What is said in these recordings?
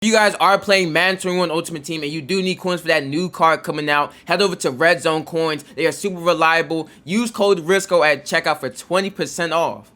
If you guys are playing Madden 21 Ultimate Team and you do need coins for that new card coming out, head over to Red Zone Coins. They are super reliable. Use code Jurisco at checkout for 20% off.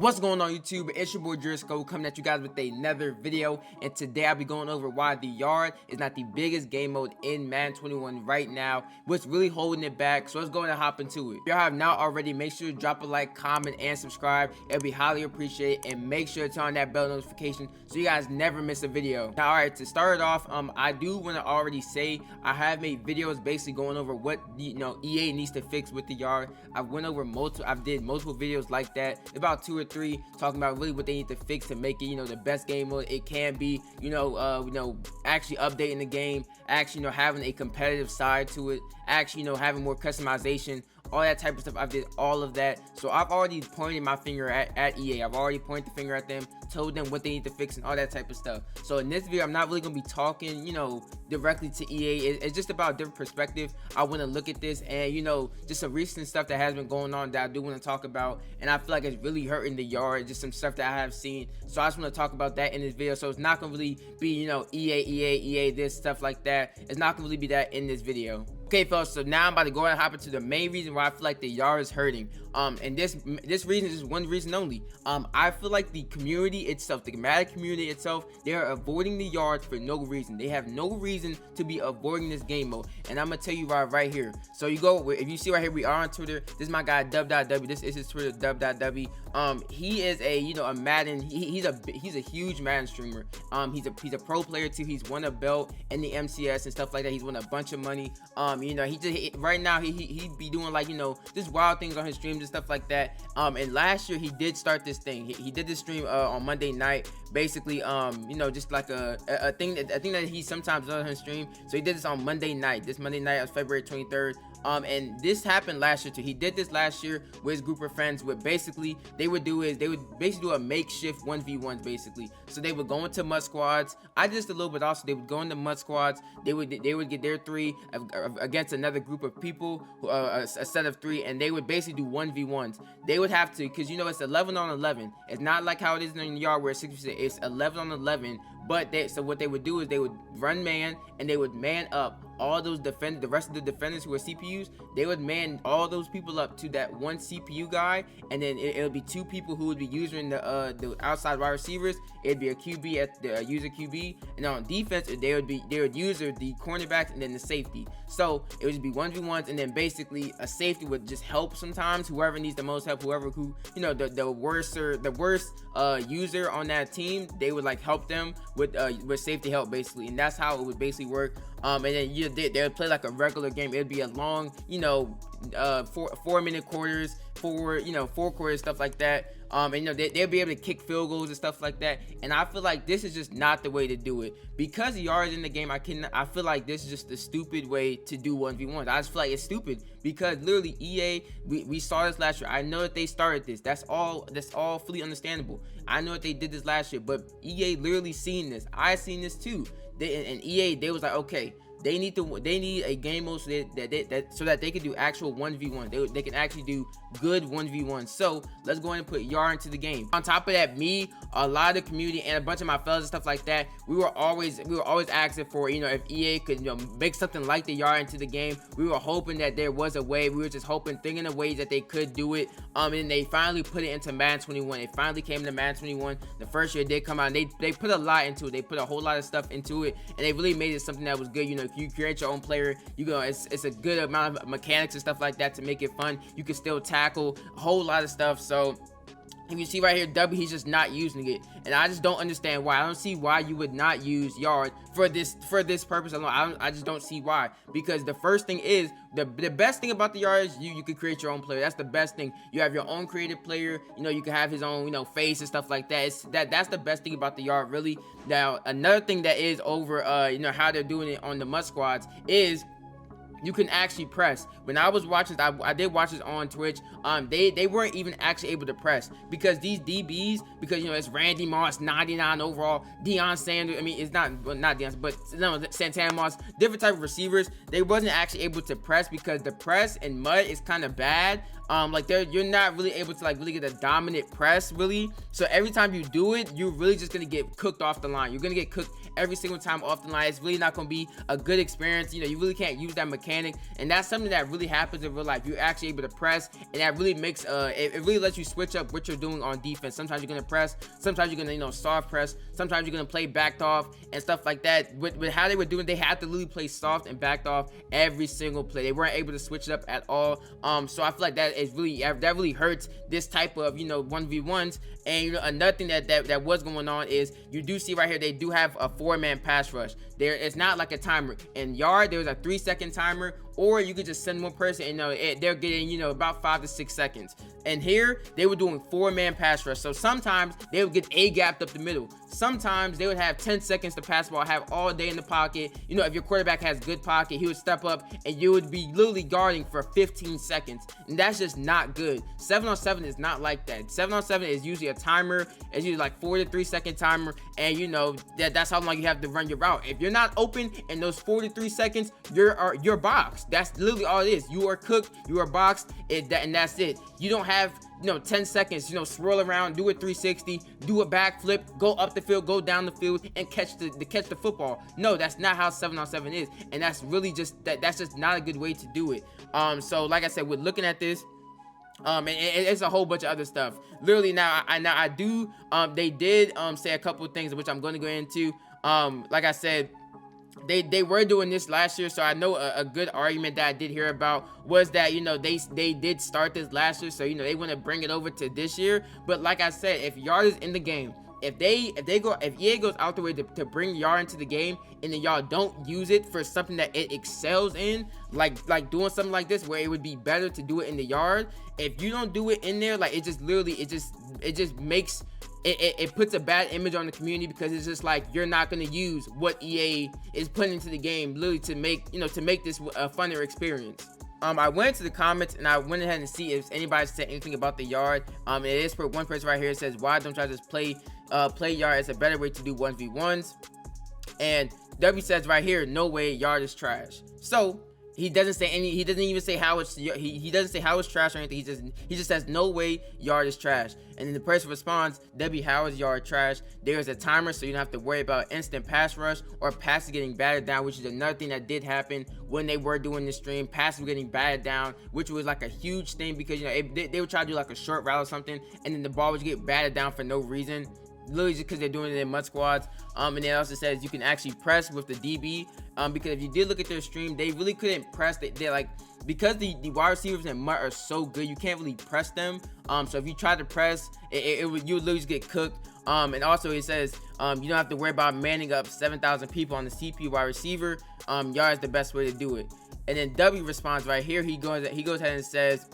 What's going on YouTube? It's your boy Jurisco coming at you guys with another video, and today I'll be going over why the yard is not the biggest game mode in Madden 21 right now, what's really holding it back. So let's go and hop into it. If y'all have not already, make sure to drop a like, comment, and subscribe. It'll be highly appreciated, and make sure to turn on that bell notification so you guys never miss a video. Now, alright, to start it off, I do want to already say I have made videos basically going over what EA needs to fix with the yard. I did multiple videos like that, about 2 or 3, talking about really what they need to fix to make it, the best game mode it can be. Actually updating the game, actually, having a competitive side to it, actually, having more customization, all that type of stuff. I did all of that, so I've already pointed my finger at EA. I've already pointed the finger at them, told them what they need to fix and all that type of stuff. So in this video, I'm not really gonna be talking, directly to EA. It's just about a different perspective. I want to look at this and just some recent stuff that has been going on that I do want to talk about, and I feel like it's really hurting the yard. Just some stuff that I have seen, so I just want to talk about that in this video. So it's not gonna really be EA this stuff like that. It's not gonna really be that in this video. Okay, fellas, so now I'm about to go ahead and hop into the main reason why I feel like the yard is hurting. And this reason is one reason only. I feel like the community itself, the Madden community itself, they are avoiding the yard for no reason. They have no reason to be avoiding this game mode, and I'm gonna tell you right here. So you go, if you see right here, we are on Twitter. This is my guy dub.w. This is his Twitter, dub.w. He is a Madden. He's a huge Madden streamer. He's a pro player too. He's won a belt in the MCS and stuff like that. He's won a bunch of money. Right now he be doing just wild things on his streams and stuff like that. And last year he did start this thing. He did this stream on Monday night, basically. Just like a thing that he sometimes does on his stream. So he did this on Monday night. This Monday night on February 23rd. And this happened last year too. He did this last year with his group of friends. What basically they would do basically do a makeshift 1v1s basically. So they would go into mud squads. I did just a little bit also. They would go into mud squads. They would get their 3 against another group of people, a set of 3, and they would basically do 1v1s. They would have to, because it's 11 on 11. It's not like how it is in the yard where it's 6%. It's 11 on 11. But so what they would do is they would run man, and they would man up all those the rest of the defenders who are CPUs. They would man all those people up to that one CPU guy, and then it'll be 2 people who would be using the outside wide receivers. It'd be a QB at the user QB, and on defense they would use the cornerbacks and then the safety. So it would just be 1v1s, and then basically a safety would just help sometimes. Whoever needs the most help, the worst user on that team, they would help them with safety help basically, and that's how it would basically work. And then they would play like a regular game. It'd be a long 4-minute quarters, 4 quarters, stuff like that. And they'll be able to kick field goals and stuff like that. And I feel like this is just not the way to do it, because the yards in the game. I feel like this is just the stupid way to do 1v1s. I just feel like it's stupid, because literally EA, we saw this last year. I know that they started this. That's all fully understandable. I know that they did this last year, but EA literally seen this. I seen this too. And EA, they was like, okay, they need a game mode so that they can do actual 1v1. They can actually do good 1v1. So let's go ahead and put yard into the game. On top of that, me, a lot of the community, and a bunch of my fellas and stuff like that, we were always asking for, if EA could make something like the yard into the game. We were hoping that there was a way. We were just thinking of ways that they could do it. And they finally put it into Madden 21. It finally came to Madden 21. The first year it did come out. And they put a lot into it. They put a whole lot of stuff into it, and they really made it something that was good. If you create your own player, it's a good amount of mechanics and stuff like that to make it fun. You can still tackle a whole lot of stuff. So if you see right here, W, he's just not using it, and I just don't understand why. I don't see why you would not use yard for this purpose alone. I just don't see why, because the first thing is the best thing about the yard is you can create your own player. That's the best thing. You have your own created player. You can have his own face and stuff like that. That's the best thing about the yard, really. Now another thing that is over how they're doing it on the mud squads is you can actually press. When I was watching, I did watch this on Twitch. They weren't even actually able to press, because these DBs, because it's Randy Moss 99 overall, Deion Sanders. I mean, it's not Deion, but no, Santana Moss, different type of receivers. They wasn't actually able to press, because the press in mud is kind of bad. Like you're not really able to like really get a dominant press really. So every time you do it, you're really just gonna get cooked off the line. You're gonna get cooked every single time off the line. It's really not gonna be a good experience. You know, you really can't use that mechanic, and that's something that really happens in real life. You're actually able to press, and that really makes it really lets you switch up what you're doing on defense. Sometimes you're gonna press, sometimes you're gonna soft press, sometimes you're gonna play backed off and stuff like that. With how they were doing, they had to literally play soft and backed off every single play. They weren't able to switch it up at all. So I feel like that really hurts this type of 1v1s. And another thing that was going on is you do see right here they do have a 4-man pass rush. There it's not like a timer. In yard there was a 3-second timer, or you could just send one person and they're getting about 5 to 6 seconds. And here they were doing 4-man pass rush. So sometimes they would get gapped up the middle. Sometimes they would have 10 seconds to pass the ball, have all day in the pocket. If your quarterback has good pocket, he would step up and you would be literally guarding for 15 seconds. And that's just not good. 7-on-7 is not like that. 7-on-7 is usually a timer. It's usually like 4 to 3 second timer, and that's how long you have to run your route. If you're not open in those 4 to 3 seconds, you're boxed. That's literally all it is. You are cooked, you are boxed, and that's it. You don't have 10 seconds, swirl around, do a 360, do a backflip, go up the field, go down the field, and catch the football. No, that's not how 7-on-7 is, and that's really just that's just not a good way to do it. So like I said, we're looking at this. And it's a whole bunch of other stuff. Literally now I do they did say a couple of things which I'm going to go into. Like I said, they were doing this last year, so I know a good argument that I did hear about was that they did start this last year, so they want to bring it over to this year. But like I said, if yard is in the game, if EA goes out the way to bring yard into the game, and then y'all don't use it for something that it excels in, like doing something like this where it would be better to do it in the yard, if you don't do it in there, like it just makes it puts a bad image on the community, because it's just like you're not going to use what EA is putting into the game literally to make this a funner experience. I went into the comments and I went ahead and see if anybody said anything about the yard. It is for one person right here. It says, why don't y'all just play yard? It's a better way to do 1v1s. And W says right here, no way, yard is trash. So he doesn't even say how it's he doesn't say how it's trash or anything. He just says no way, yard is trash. And then the person responds, Debbie, how is yard trash? There's a timer, so you don't have to worry about instant pass rush or passes getting batted down, which is another thing that did happen when they were doing this stream. Passes were getting batted down, which was like a huge thing, because they would try to do like a short route or something, and then the ball would get batted down for no reason, literally just because they're doing it in mud squads. And then it also says you can actually press with the DB, because if you did look at their stream, they really couldn't press. They're like, because the wide receivers in mud are so good, you can't really press them. So if you try to press, you would literally just get cooked. And also it says you don't have to worry about manning up 7,000 people on the CPU wide receiver. Yard is the best way to do it. And then W responds right here. He goes ahead and says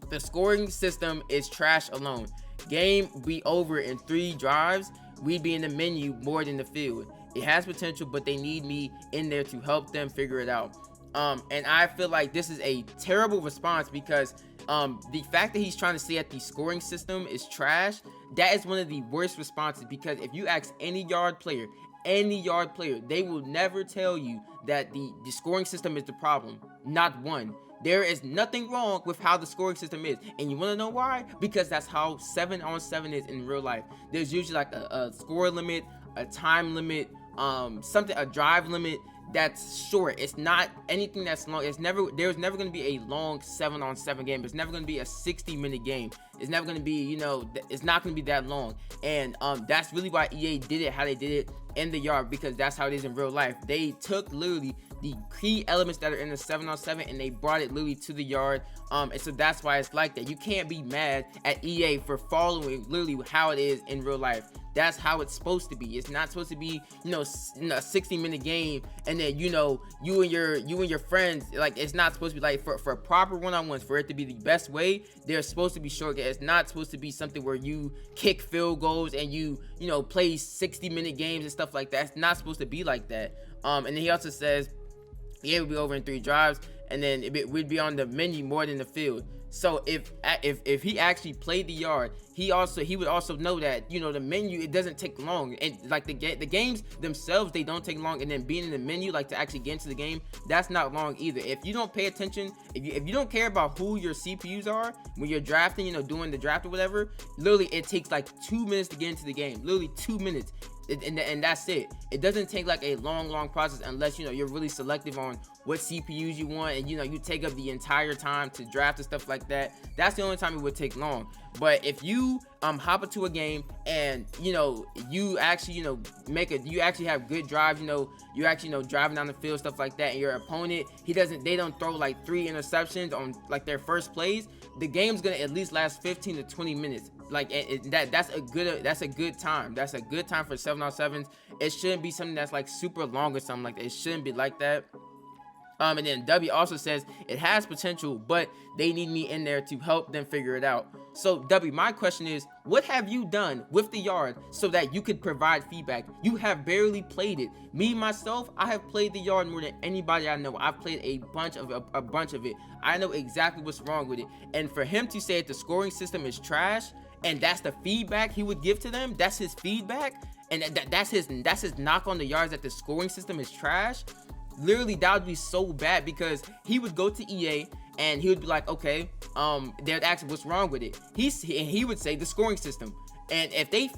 the scoring system is trash alone. Game be over in 3 drives. We'd be in the menu more than the field. It has potential, but they need me in there to help them figure it out. And I feel like this is a terrible response, because the fact that he's trying to say that the scoring system is trash, that is one of the worst responses, because if you ask any yard player, they will never tell you that the scoring system is the problem. Not one. There is nothing wrong with how the scoring system is. And you want to know why? Because that's how 7-on-7 is in real life. There's usually like a score limit, a time limit, a drive limit that's short. It's not anything that's long. There's never going to be a long 7-on-7 game. It's never going to be a 60-minute game. It's never going to be, it's not going to be that long. And that's really why EA did it how they did it in the yard, because that's how it is in real life. They took literally the key elements that are in the 7-on-7 and they brought it literally to the yard. And so that's why it's like that. You can't be mad at EA for following literally how it is in real life. That's how it's supposed to be. It's not supposed to be, a 60-minute game, and then you and your friends, like, it's not supposed to be like for proper one-on-ones, for it to be the best way. They're supposed to be short. It's not supposed to be something where you kick field goals and you play 60-minute games and stuff like that. It's not supposed to be like that. And then he also says, yeah, it would be over in 3 drives, and then we'd be on the menu more than the field. So if he actually played the yard, he would also know that, you know, the menu, it doesn't take long, and like the games themselves, they don't take long, and then being in the menu, like to actually get into the game, that's not long either. If you don't pay attention, if you don't care about who your CPUs are when you're drafting, you know, doing the draft or whatever, literally it takes like 2 minutes to get into the game, literally 2 minutes. And that's it. It doesn't take like a long process unless, you know, you're really selective on what CPUs you want, and, you know, you take up the entire time to draft and stuff like that. That's the only time it would take long. But if you hop into a game and, you know, you actually, you know, you actually have good drives, you know, you actually, you know, driving down the field, stuff like that, and your opponent, they don't throw like 3 interceptions on like their first plays, the game's gonna at least last 15 to 20 minutes. Like that's a good time. That's a good time for 7-on-7s. It shouldn't be something that's like super long or something like that. It shouldn't be like that. And then W also says it has potential, but they need me in there to help them figure it out. So W, my question is, what have you done with the yard so that you could provide feedback? You have barely played it. Me myself, I have played the yard more than anybody I know. I've played a bunch of it. I know exactly what's wrong with it. And for him to say that the scoring system is trash, and that's the feedback he would give to them, that's his feedback, and that's his knock on the yards, that the scoring system is trash. Literally, that would be so bad, because he would go to EA and he would be like, okay, they would ask him what's wrong with it. He would say the scoring system. And if they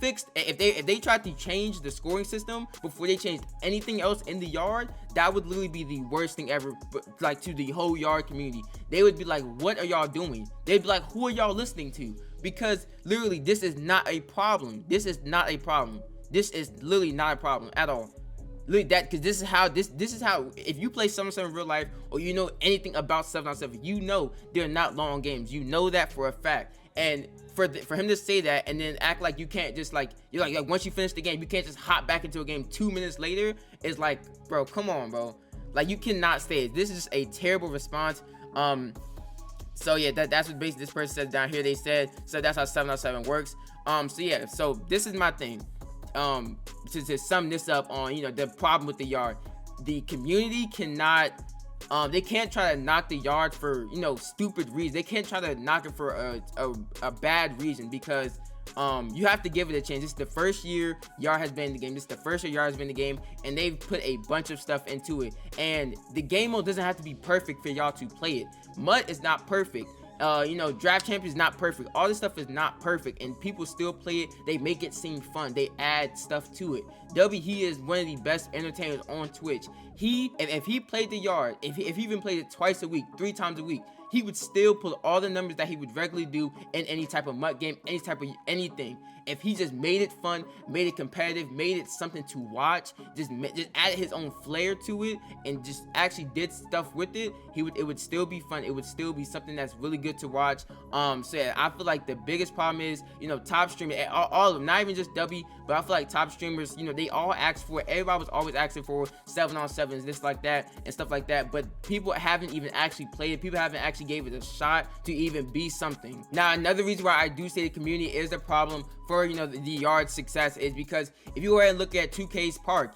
tried to change the scoring system before they changed anything else in the yard, that would literally be the worst thing ever, like, to the whole yard community. They would be like, what are y'all doing? They'd be like, who are y'all listening to? Because literally, this is not a problem. This is not a problem. This is literally not a problem at all. Literally, because this is how if you play 7-on-7 in real life, or you know anything about 7-on-7, you know they're not long games. You know that for a fact. And for him to say that and then act like you can't just like, you're like once you finish the game, you can't just hop back into a game 2 minutes later, is like, bro, come on, bro. Like, you cannot say it. This is just a terrible response. So yeah, that's what basically this person says down here. They said, so that's how 7-on-7 works. So yeah, so this is my thing. To sum this up on, you know, the problem with the yard, the community cannot, they can't try to knock the yard for, you know, stupid reasons. They can't try to knock it for a bad reason, because you have to give it a chance. This is the first year Yard has been in the game. This is the first year Yard has been in the game, and they've put a bunch of stuff into it. And the game mode doesn't have to be perfect for y'all to play it. Mud is not perfect. You know, Draft Champion is not perfect. All this stuff is not perfect, and people still play it. They make it seem fun. They add stuff to it. W, he is one of the best entertainers on Twitch. If he played the yard, if he even played it twice a week, 3 times a week, he would still put all the numbers that he would regularly do in any type of MUT game, any type of anything. If he just made it fun, made it competitive, made it something to watch, just added his own flair to it, and just actually did stuff with it, it would still be fun. It would still be something that's really good to watch. So yeah, I feel like the biggest problem is, you know, top streamers, all of them, not even just W, but I feel like top streamers, you know, they all ask for it. Everybody was always asking for 7-on-7s, this like that, and stuff like that. But people haven't even actually played it. People haven't actually gave it a shot to even be something. Now, another reason why I do say the community is a problem for, you know, the yard success is because if you go ahead and look at 2K's park,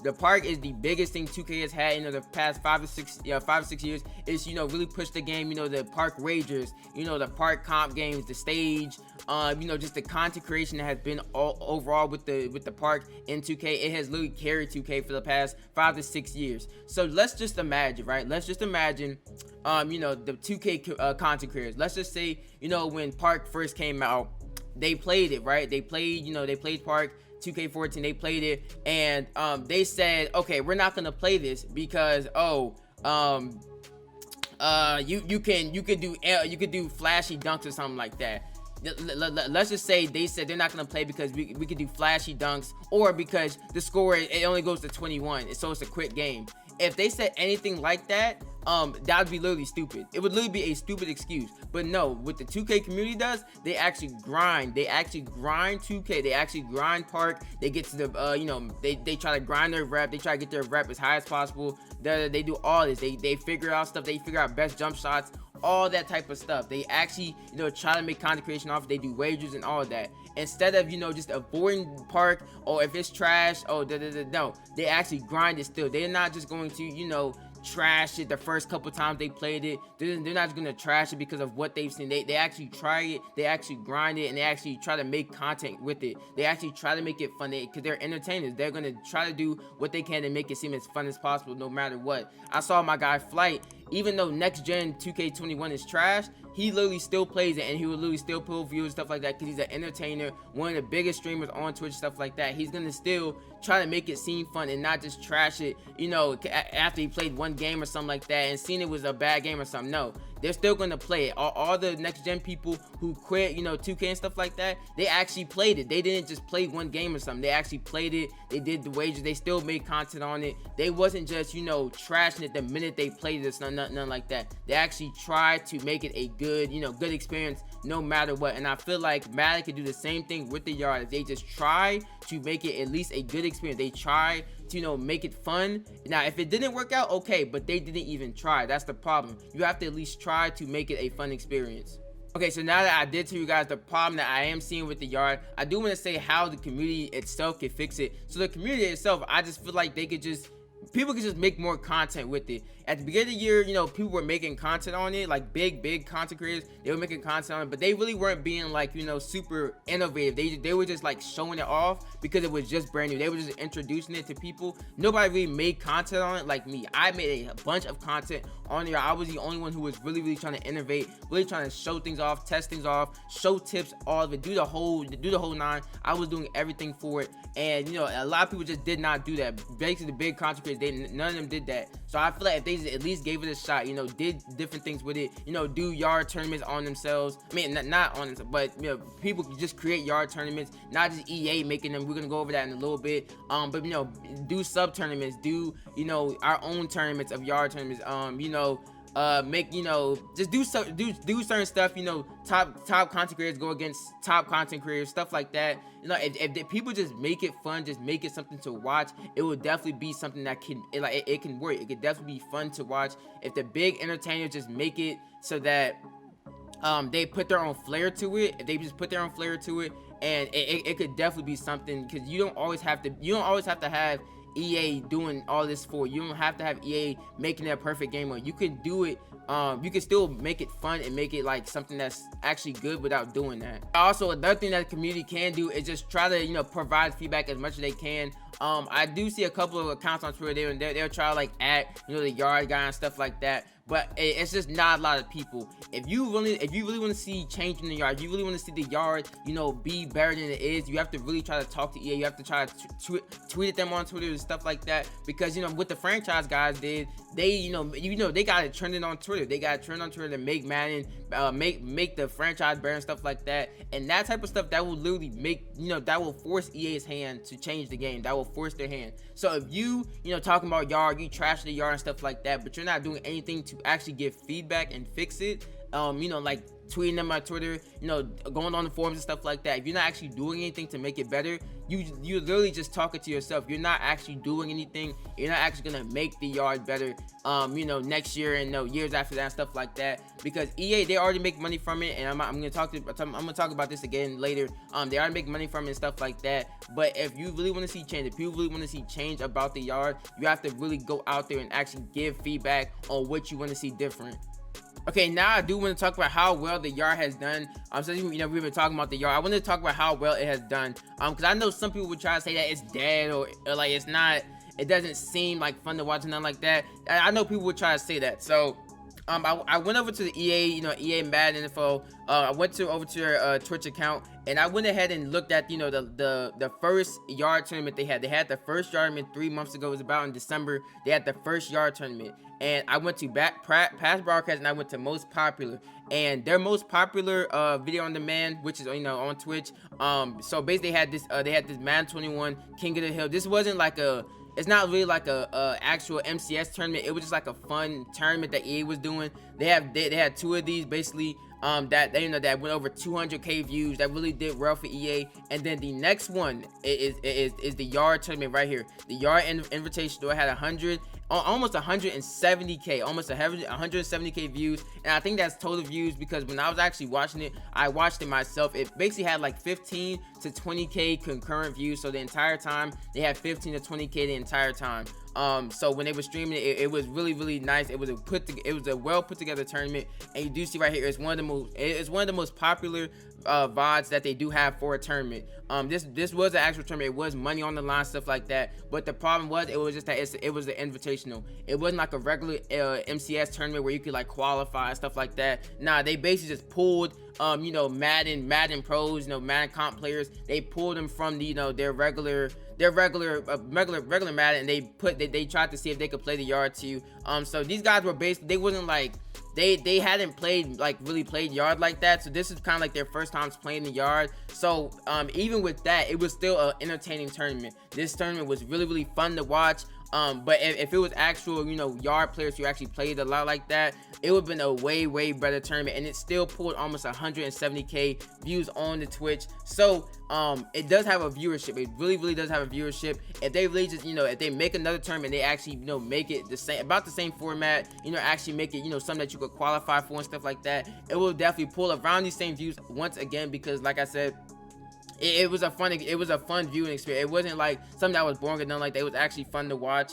the park is the biggest thing 2K has had in, you know, the past 5 or 6 years. Is, you know, really pushed the game, you know, the park ragers, you know, the park comp games, the stage, you know, just the content creation that has been all overall with the park in 2K. It has literally carried 2K for the past 5 to 6 years. So let's just imagine, right? Let's just imagine, you know, the 2K content creators. Let's just say, you know, when Park first came out, they played it, right? They played Park 2K14, they played it, and they said, okay, we're not gonna play this because you could do flashy dunks or something like that. Let's just say they said they're not gonna play because we could do flashy dunks, or because the score, it only goes to 21, so it's a quick game. If they said anything like that, that would be literally stupid. It would literally be a stupid excuse. But no, what the 2K community does, they actually grind. They actually grind 2K. They actually grind Park. They get to the, you know, they try to grind their rep. They try to get their rep as high as possible. They do all this. They figure out stuff. They figure out best jump shots, all that type of stuff. They actually, you know, try to make content creation off. They do wagers and all of that. Instead of, you know, just avoiding Park, or if it's trash, no, they actually grind it still. They're not just going to, you know, trash it the first couple times they played it. They're not gonna trash it because of what they've seen. They actually try it, they actually grind it, and they actually try to make content with it. They actually try to make it fun because they're entertainers. They're gonna try to do what they can to make it seem as fun as possible no matter what. I saw my guy Flight, even though next gen 2K21 is trash, he literally still plays it, and he will literally still pull views and stuff like that because he's an entertainer, one of the biggest streamers on Twitch, stuff like that. He's gonna still try to make it seem fun and not just trash it, you know, after he played one game or something like that and seen it was a bad game or something. No, they're still gonna play it. All the next gen people who quit, you know, 2K and stuff like that, they actually played it. They didn't just play one game or something. They actually played it. They did the wagers. They still made content on it. They wasn't just, you know, trashing it the minute they played it. Nothing like that. They actually tried to make it a good, you know, good experience no matter what. And I feel like Madden could do the same thing with the yard. If they just try to make it at least a good experience, they try to, you know, make it fun. Now if it didn't work out, okay, but they didn't even try. That's the problem. You have to at least try to make it a fun experience. Okay, so now that I did tell you guys the problem that I am seeing with the yard, I do want to say how the community itself can fix it. So the community itself, I just feel like people could just make more content with it. At the beginning of the year, you know, people were making content on it, like big content creators. They were making content on it, but they really weren't being like, you know, super innovative. They were just like showing it off because it was just brand new. They were just introducing it to people. Nobody really made content on it like me. I made a bunch of content on here. I was the only one who was really trying to innovate, really trying to show things off, test things off, show tips, all of it, do the whole nine. I was doing everything for it, and you know, a lot of people just did not do that. Basically, the big content creators, none of them did that. So I feel like if they at least gave it a shot, you know, did different things with it, you know, do yard tournaments on themselves. I mean, not on themselves, but you know, people can just create yard tournaments, not just EA making them. We're gonna go over that in a little bit. But you know, do sub tournaments, do, you know, our own tournaments of yard tournaments. You know, make, you know, just do certain stuff. You know, top content creators go against top content creators, stuff like that. You know, if people just make it fun, just make it something to watch, it will definitely be something that it can work. It could definitely be fun to watch if the big entertainers just make it so that they put their own flair to it. If they just put their own flair to it, and it could definitely be something, because you don't always have to have EA doing all this for you. You don't have to have EA making that perfect game mode. You can do it. You can still make it fun and make it like something that's actually good without doing that. Also, another thing that the community can do is just try to, you know, provide feedback as much as they can. I do see a couple of accounts on Twitter. They'll try to like add, you know, the yard guy and stuff like that. But it's just not a lot of people. If you really want to see change in the yard, you really want to see the yard, you know, be better than it is, you have to really try to talk to EA. You have to try to tweet at them on Twitter and stuff like that. Because, you know, what the franchise guys did, they they got it trending on Twitter. They got it trending on Twitter to make Madden, make the franchise better and stuff like that. And that type of stuff, that will literally make, you know, that will force EA's hand to change the game. That will force their hand. So if you know, talking about yard, you trash the yard and stuff like that, but you're not doing anything to actually give feedback and fix it, you know, like tweeting them on Twitter, you know, going on the forums and stuff like that, if you're not actually doing anything to make it better, you're literally just talking to yourself. You're not actually doing anything. You're not actually gonna make the yard better, you know, next year and years after that and stuff like that, because EA, they already make money from it, and I'm gonna talk about this again later. They already make money from it and stuff like that. But if you really want to see change, if you really want to see change about the yard, you have to really go out there and actually give feedback on what you want to see different. Okay, now I do want to talk about how well the yard has done. Since, you know, we've been talking about the yard, I want to talk about how well it has done. Because I know some people would try to say that it's dead, or like it's not, it doesn't seem like fun to watch and nothing like that. I know people would try to say that. So I went over to the EA, you know, EA Madden info. I went over to their Twitch account, and I went ahead and looked at, you know, the first yard tournament they had. They had the first yard tournament 3 months ago. It was about in December. They had the first yard tournament, and I went to past broadcast, and I went to most popular. And their most popular video on demand, which is, you know, on Twitch. So basically they had this Madden 21 King of the Hill. This wasn't like it's not really like a actual MCS tournament. It was just like a fun tournament that EA was doing. They had 2 of these basically, that went over 200k views, that really did well for EA. And then the next one is the yard tournament right here. The yard invitation door had almost 170k views, and I think that's total views, because when I was actually watching it, I watched it myself. It basically had like 15 to 20k concurrent views. So the entire time they had 15 to 20k the entire time. So when they were streaming it, it was really nice. It was a well put together tournament, and you do see right here, it's one of the most popular VODs that they do have for a tournament. This was an actual tournament. It was money on the line, stuff like that. But the problem was, it was just that it was an invitational. It wasn't like a regular MCS tournament where you could like qualify and stuff like that. Nah, they basically just pulled Madden pros, Madden comp players. They pulled them from the their regular Madden, and they tried to see if they could play the yard too. So these guys were they wasn't like they hadn't really played yard like that, so this is kind of like their first times playing the yard. So even with that, it was still an entertaining tournament. This tournament was really fun to watch. But if it was actual yard players who actually played a lot like that, it would have been a way better tournament, and it still pulled almost 170k views on the Twitch. So it does have a viewership. It really does have a viewership. If they really just if they make another tournament, they actually make it about the same format, actually make it something that you could qualify for and stuff like that, it will definitely pull around these same views once again, because like I said, it was a fun viewing experience. It wasn't like something that was boring or nothing like that. It was actually fun to watch.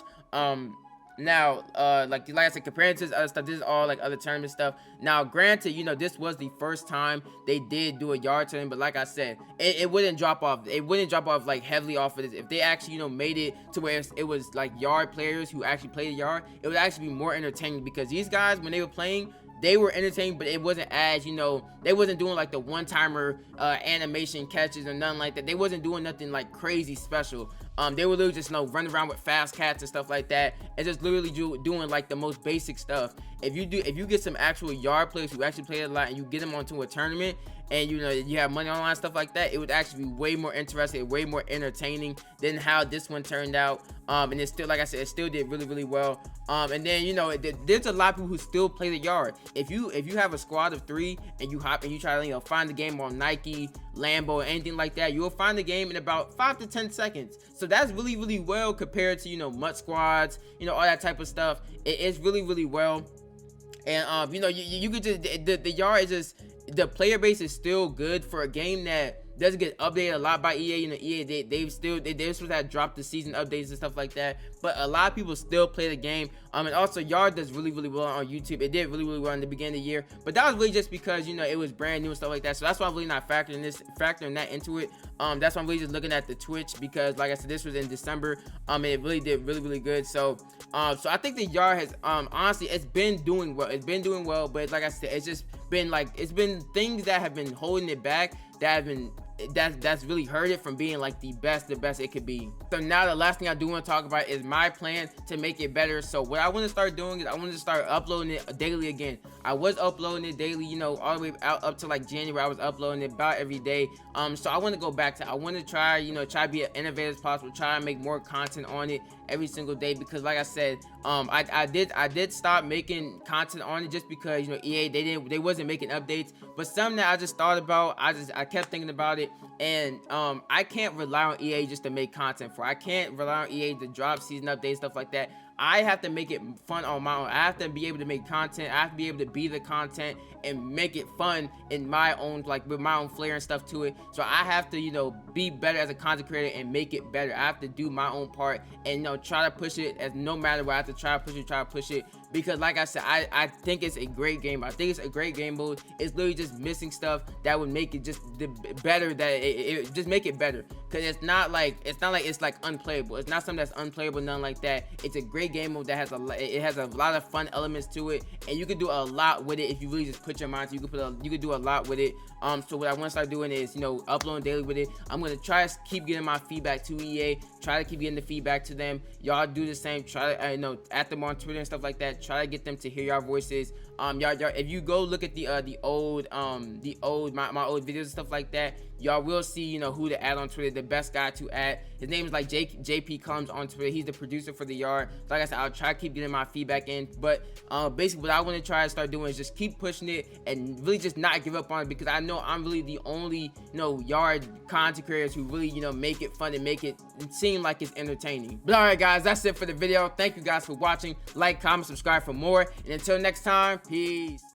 Now like I said, comparing to this other stuff, this is all like other tournament stuff. Now granted, this was the first time they did do a yard tournament, but like I said, it wouldn't drop off. It wouldn't drop off like heavily off of this if they actually made it to where it was like yard players who actually played the yard. It would actually be more entertaining, because these guys, when they were playing, they were entertaining, but it wasn't as they wasn't doing like the one-timer animation catches or nothing like that. They wasn't doing nothing like crazy special. They were literally just running around with fast cats and stuff like that, and just literally doing like the most basic stuff. If you get some actual yard players who actually play a lot, and you get them onto a tournament, and you have money online, stuff like that, it would actually be way more interesting, way more entertaining than how this one turned out. And it's still, like I said, it still did really well. And then there's a lot of people who still play the yard. If you have a squad of 3 and you hop and you try to find the game on Nike, Lambo, or anything like that, you'll find the game in about 5 to 10 seconds. So that's really well compared to MUT squads, all that type of stuff. It's really well. And you could just the yard is just, the player base is still good for a game that doesn't get updated a lot by EA. EA they're supposed to have dropped the season updates and stuff like that, but a lot of people still play the game. And also yard does really well on YouTube. It did really well in the beginning of the year, but that was really just because it was brand new and stuff like that. So that's why I'm really not factoring that into it. That's why I'm really just looking at the Twitch, because like I said, this was in December. And it really did really good. So I think the yard has honestly, it's been doing well, but like I said, it's just been it's been things that have been holding it back, that's really hurt it from being like the best it could be. So now the last thing I do want to talk about is my plan to make it better. So what I want to start doing is I want to start uploading it daily again. I was uploading it daily, all the way out up to like January. I was uploading it about every day. So I want to go back to, I want to try to be as innovative as possible, try to make more content on it every single day, because like I said, I did stop making content on it just because EA they wasn't making updates. But something that I just thought about, I kept thinking about it, and I can't rely on EA just to make content for. I can't rely on EA to drop season updates, stuff like that. I have to make it fun on my own. I have to be able to make content. I have to be able to be the content and make it fun in my own, like with my own flair and stuff to it. So I have to, be better as a content creator and make it better. I have to do my own part and, try to push it, as no matter what. I have to try to push it. Because like I said, I think it's a great game. I think it's a great game mode. It's literally just missing stuff that would make it just better, that it just make it better. Cause it's not like it's like unplayable. It's not something that's unplayable, nothing like that. It's a great game mode that has a lot of fun elements to it, and you can do a lot with it if you really just put your mind to. You could do a lot with it. So what I want to start doing is uploading daily with it. I'm gonna try to keep getting my feedback to EA. Try to keep getting the feedback to them. Y'all do the same. Try to at them on Twitter and stuff like that. Try to get them to hear your voices. Y'all, if you go look at my old videos and stuff like that, y'all will see who to add on Twitter. The best guy to add, his name is like JP Combs on Twitter. He's the producer for the yard. So like I said, I'll try to keep getting my feedback in. But basically what I want to try to start doing is just keep pushing it and really just not give up on it, because I know I'm really the only yard content creators who really make it fun and make it seem like it's entertaining. But alright guys, that's it for the video. Thank you guys for watching. Like, comment, subscribe for more, and until next time, peace.